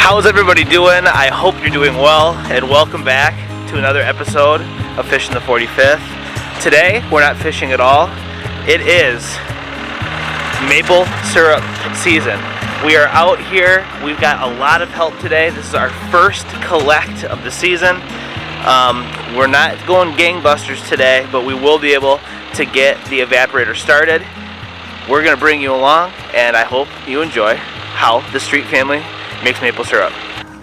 How's everybody doing? I hope you're doing well, and welcome back to another episode of Fishing the 45th. Today, we're not fishing at all. It is maple syrup season. We are out here. We've got a lot of help today. This is our first collect of the season. We're not going gangbusters today, but we will be able to get the evaporator started. We're going to bring you along, and I hope you enjoy how the Street family makes maple syrup.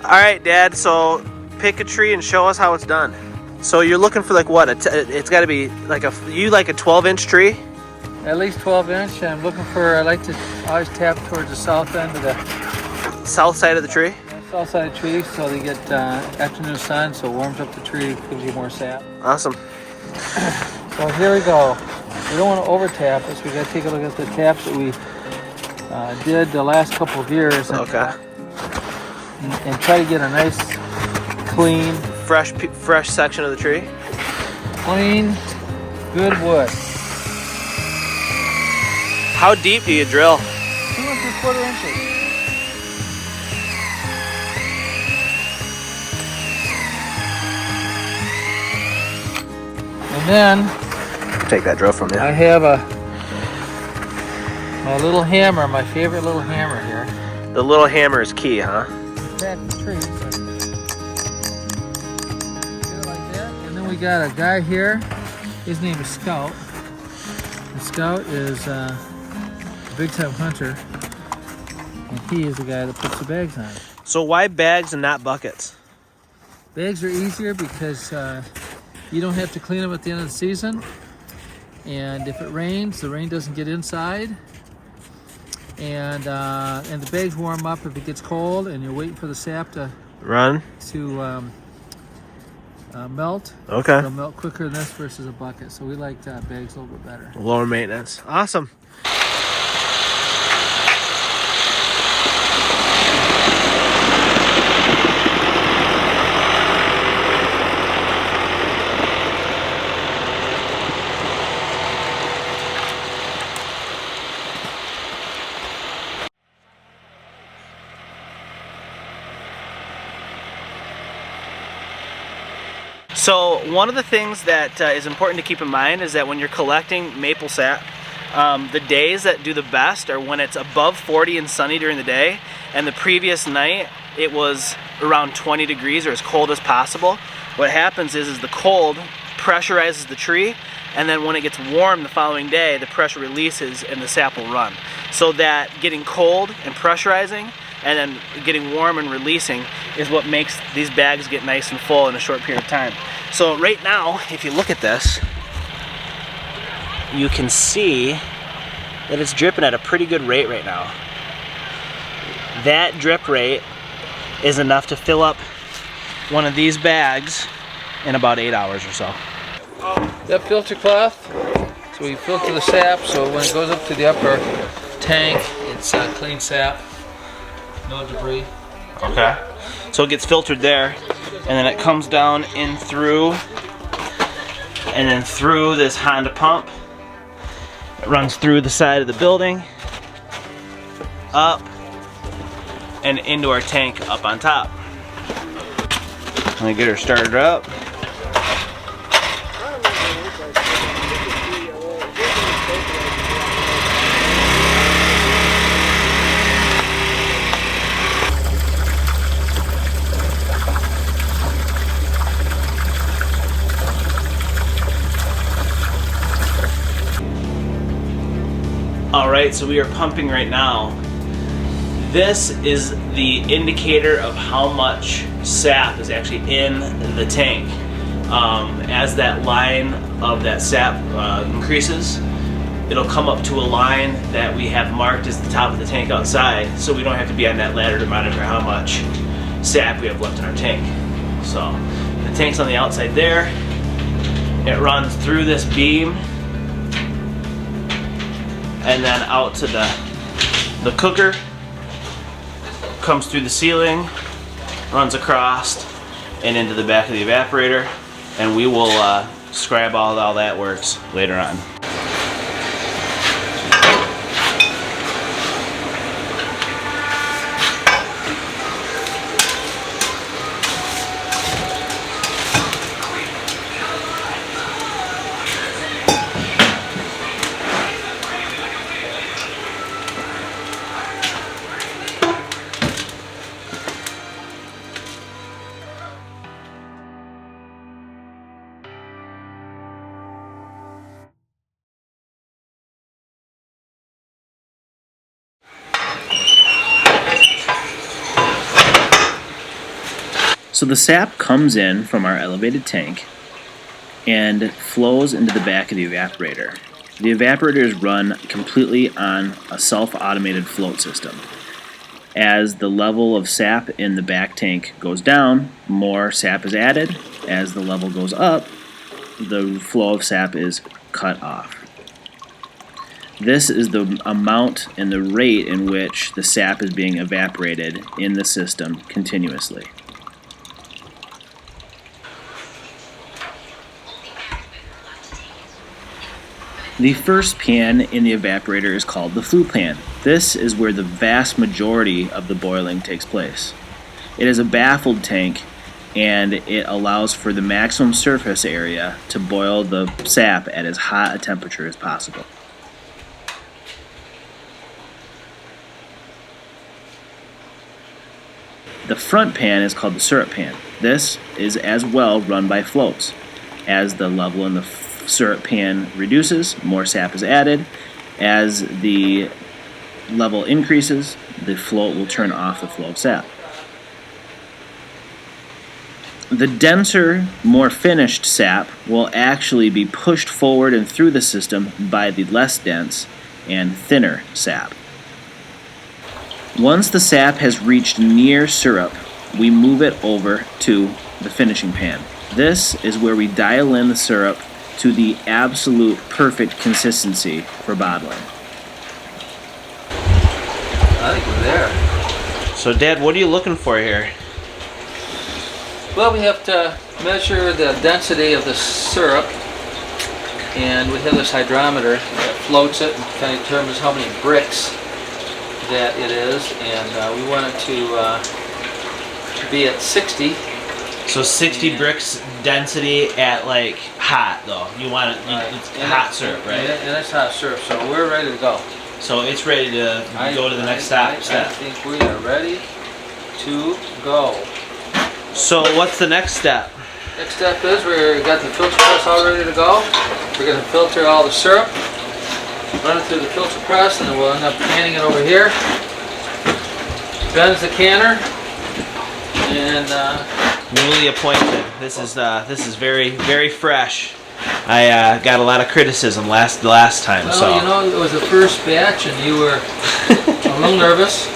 Alright, Dad, so pick a tree and show us how it's done. So you're looking for like what? It's got to be like a 12-inch tree? At least 12 inch. I'm looking for, I like to always tap towards the south end of the south side of the tree? South side of the tree, so they get afternoon sun, so it warms up the tree, gives you more sap. Awesome. So here we go. We don't want to over tap this. We got to take a look at the taps that we did the last couple of years. Okay. And try to get a nice, clean, fresh section of the tree. Clean, good wood. How deep do you drill? 2 3/4 inches. And then take that drill from you. I have my little hammer, my favorite little hammer here. The little hammer is key, huh? Back the tree. So get it like that. And then we got a guy here. His name is Scout. And Scout is a big-time hunter, and he is the guy that puts the bags on. So why bags and not buckets? Bags are easier because you don't have to clean them at the end of the season. And if it rains, the rain doesn't get inside. And the bags warm up if it gets cold, and you're waiting for the sap to melt. Okay. It'll melt quicker than this versus a bucket. So we like bags a little bit better. Lower maintenance. Awesome. So one of the things that is important to keep in mind is that when you're collecting maple sap, the days that do the best are when it's above 40 and sunny during the day, and the previous night it was around 20 degrees or as cold as possible. What happens is the cold pressurizes the tree, and then when it gets warm the following day, the pressure releases and the sap will run. So that getting cold and pressurizing and then getting warm and releasing is what makes these bags get nice and full in a short period of time. So right now, if you look at this, you can see that it's dripping at a pretty good rate right now. That drip rate is enough to fill up one of these bags in about 8 hours or so. That filter cloth, so we filter the sap, so when it goes up to the upper tank, it's clean sap. No debris. Okay. So it gets filtered there, and then it comes down in through, and then through this Honda pump. It runs through the side of the building, up, and into our tank up on top. Let me get her started up. Alright, so we are pumping right now. This is the indicator of how much sap is actually in the tank. As that line of that sap increases, it'll come up to a line that we have marked as the top of the tank outside, so we don't have to be on that ladder to monitor how much sap we have left in our tank. So the tank's on the outside there. It runs through this beam and then out to the cooker, comes through the ceiling, runs across and into the back of the evaporator, and we will describe how that works later on. So the sap comes in from our elevated tank and flows into the back of the evaporator. The evaporator is run completely on a self-automated float system. As the level of sap in the back tank goes down, more sap is added. As the level goes up, the flow of sap is cut off. This is the amount and the rate in which the sap is being evaporated in the system continuously. The first pan in the evaporator is called the flue pan. This is where the vast majority of the boiling takes place. It is a baffled tank, and it allows for the maximum surface area to boil the sap at as hot a temperature as possible. The front pan is called the syrup pan. This is as well run by floats. As the level in the syrup pan reduces, more sap is added. As the level increases, the float will turn off the flow of sap. The denser, more finished sap will actually be pushed forward and through the system by the less dense and thinner sap. Once the sap has reached near syrup, we move it over to the finishing pan. This is where we dial in the syrup to the absolute perfect consistency for bottling. I think we're there. So Dad, what are you looking for here? Well, we have to measure the density of the syrup, and we have this hydrometer that floats it and kind of determines how many bricks that it is, and we want it to be at 60. So 60 bricks density at like hot though. You want it, it's hot syrup, right? And it's hot syrup, so we're ready to go. So it's ready to go to the next step. I think we are ready to go. So what's the next step? Next step is we've got the filter press all ready to go. We're going to filter all the syrup, run it through the filter press, and then we'll end up canning it over here. Ben's the canner, and newly appointed. This is very fresh. I got a lot of criticism last time. well, so you know, it was the first batch, and you were a little nervous.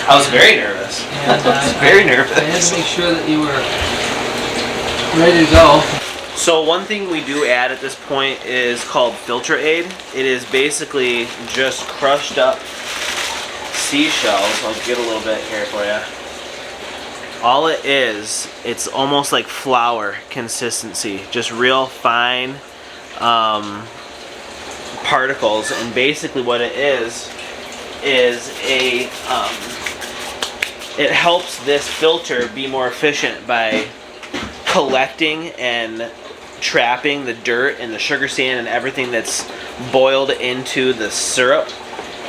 I was very nervous. And, I was very nervous. I had to make sure that you were ready to go. So one thing we do add at this point is called filter aid. It is basically just crushed up seashells. I'll get a little bit here for you. All it is, it's almost like flour consistency, just real fine particles. And basically what it is a it helps this filter be more efficient by collecting and trapping the dirt and the sugar sand and everything that's boiled into the syrup,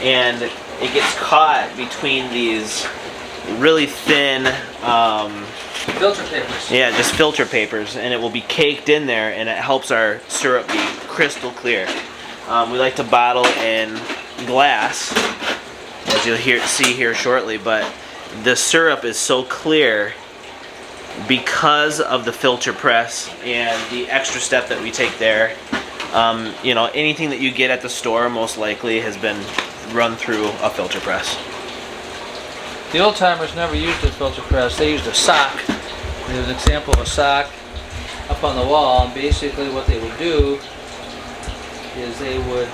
and it gets caught between these really thin Filter papers. yeah, just filter papers, and it will be caked in there, and it helps our syrup be crystal clear. We like to bottle in glass, as you'll see here shortly, but the syrup is so clear because of the filter press and the extra step that we take there. You know, anything that you get at the store most likely has been run through a filter press. The old timers never used a filter press, they used a sock. There's an example of a sock up on the wall, and basically what they would do is they would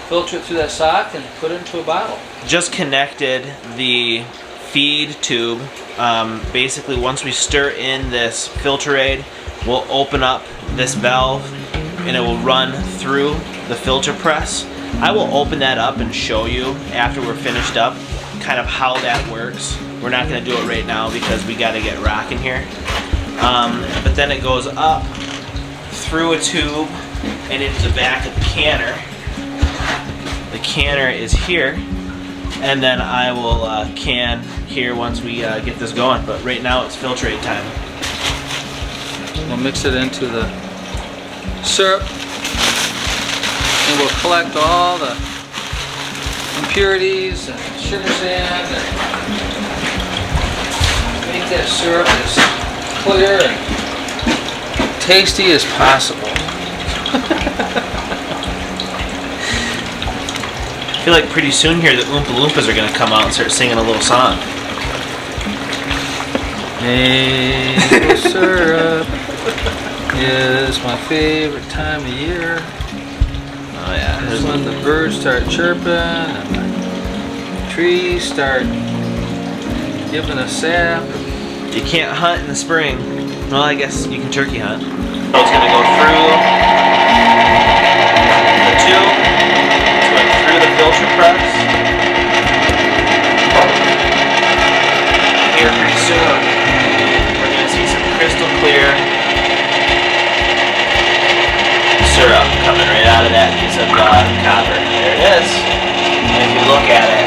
filter it through that sock and put it into a bottle. Just connected the feed tube. Basically, once we stir in this filter aid, we'll open up this valve and it will run through the filter press. I will open that up and show you after we're finished up kind of how that works. We're not going to do it right now because we got to get rocking here. But then it goes up through a tube and into the back of the canner. The canner is here, and then I will can here once we get this going. But right now it's filter aid time. We'll mix it into the syrup, and we'll collect all the impurities and sugar sand and make that syrup as clear and tasty as possible. I feel like pretty soon here the Oompa Loompas are going to come out and start singing a little song. Maple syrup is my favorite time of year. Oh yeah. That's when the birds start chirping and the trees start giving us sap. You can't hunt in the spring. Well, I guess you can turkey hunt. So it's going to go through the tube. It's going through the filter press. Here pretty soon, we're going to see some crystal clear syrup coming right out of that piece of copper. There it is. And if you look at it,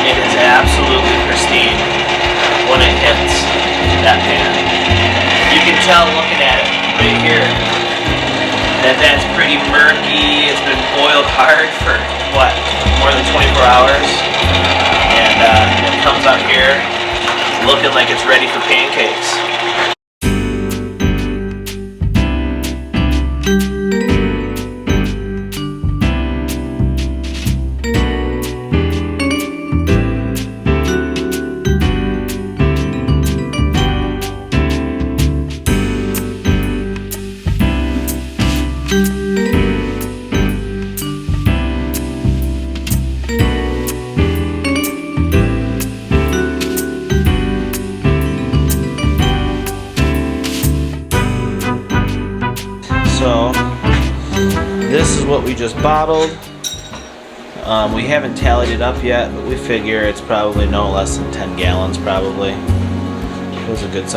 it is absolutely pristine when it hits that pan. You can tell looking at it right here that that's pretty murky. It's been boiled hard for what, more than 24 hours, and it comes out here looking like it's ready for pancakes. So this is what we just bottled. We haven't tallied it up yet, but we figure it's probably no less than 10 gallons probably. It was a good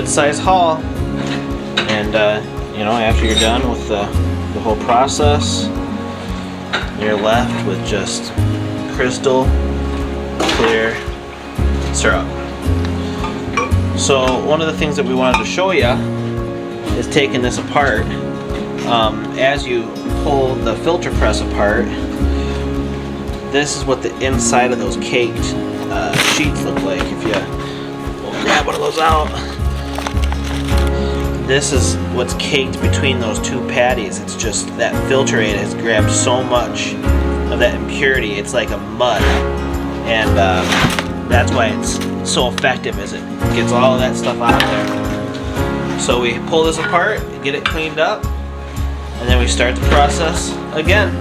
size haul. And you know, after you're done with the whole process, you're left with just crystal clear syrup. So one of the things that we wanted to show you is taking this apart. As you pull the filter press apart, this is what the inside of those caked sheets look like. If you grab one of those out, this is what's caked between those two patties. It's just that filter aid has grabbed so much of that impurity, it's like a mud, and that's why it's so effective, as it gets all of that stuff out of there. So we pull this apart, get it cleaned up, and then we start the process again.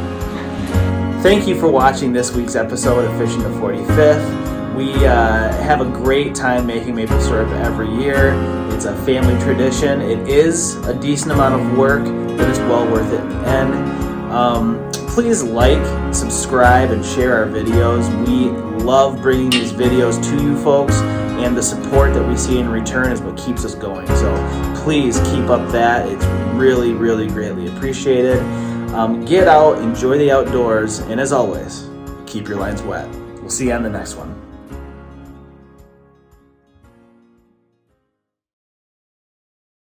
Thank you for watching this week's episode of Fishing the 45th. We have a great time making maple syrup every year. It's a family tradition. It is a decent amount of work, but it's well worth it in the end. Please like, subscribe, and share our videos. We love bringing these videos to you folks, and the support that we see in return is what keeps us going. So please keep up that. It's really, really greatly appreciated. Get out, enjoy the outdoors, and as always, keep your lines wet. We'll see you on the next one.